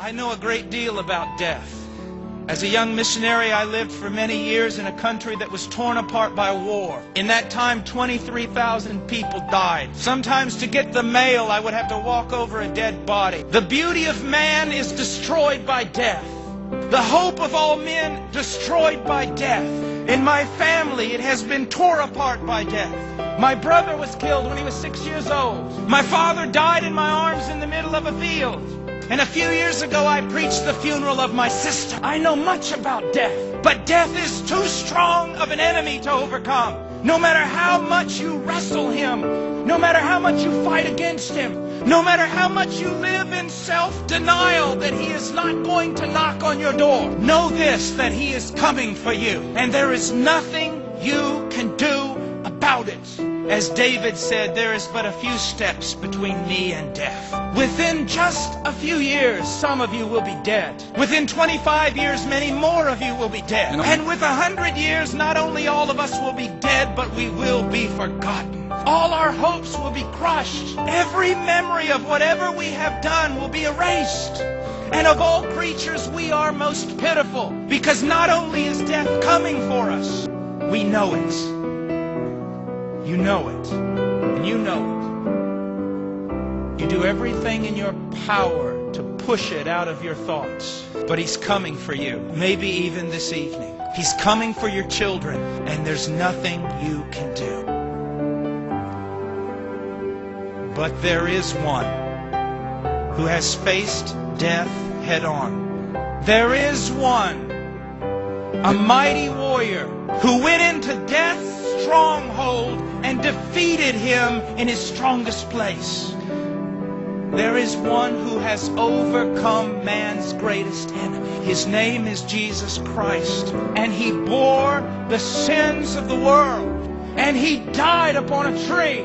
I know a great deal about death. As a young missionary, I lived for many years in a country that was torn apart by war. In that time, 23,000 people died. Sometimes to get the mail, I would have to walk over a dead body. The beauty of man is destroyed by death. The hope of all men destroyed by death. In my family, it has been torn apart by death. My brother was killed when he was 6 years old. My father died in my arms in the middle of a field. And a few years ago, I preached the funeral of my sister. I know much about death, but death is too strong of an enemy to overcome. No matter how much you wrestle him, no matter how much you fight against him, no matter how much you live in self-denial that he is not going to knock on your door, know this, that he is coming for you. And there is nothing you can do about it. As David said, there is but a few steps between me and death. Within just a few years, some of you will be dead. Within 25 years, many more of you will be dead. And with 100 years, not only all of us will be dead, but we will be forgotten. All our hopes will be crushed. Every memory of whatever we have done will be erased. And of all creatures, we are most pitiful, because not only is death coming for us, we know it. You know it, and you know it. You do everything in your power to push it out of your thoughts. But he's coming for you, maybe even this evening. He's coming for your children, and there's nothing you can do. But there is one who has faced death head on. There is one, a mighty warrior, who went into death's stronghold and defeated him in his strongest place. There is one who has overcome man's greatest enemy. His name is Jesus Christ. And he bore the sins of the world. And he died upon a tree.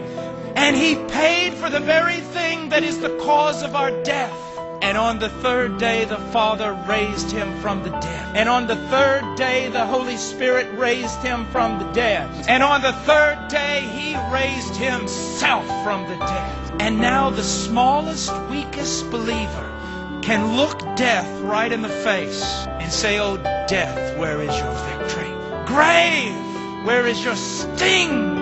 And he paid for the very thing that is the cause of our death. And on the third day, the Father raised him from the dead. And on the third day, the Holy Spirit raised him from the dead. And on the third day, he raised himself from the dead. And now the smallest, weakest believer can look death right in the face and say, "Oh, death, where is your victory? Grave, where is your sting?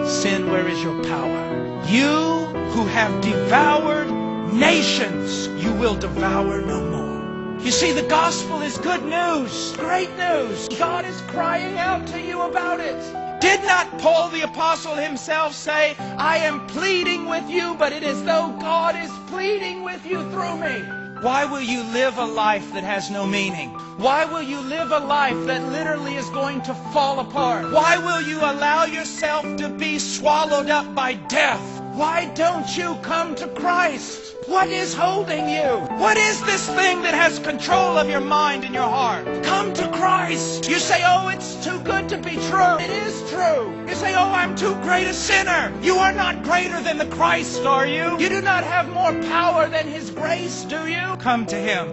Sin, where is your power? You who have devoured nations, you will devour no more." You see, the gospel is good news, great news. God is crying out to you about it. Did not Paul the apostle himself say, "I am pleading with you, but it is though God is pleading with you through me"? Why will you live a life that has no meaning? Why will you live a life that literally is going to fall apart? Why will you allow yourself to be swallowed up by death? Why don't you come to Christ? What is holding you? What is this thing that has control of your mind and your heart? Come to Christ. You say, "Oh, it's too good to be true." It is true. You say, "Oh, I'm too great a sinner." You are not greater than the Christ, are you? You do not have more power than his grace, do you? Come to him.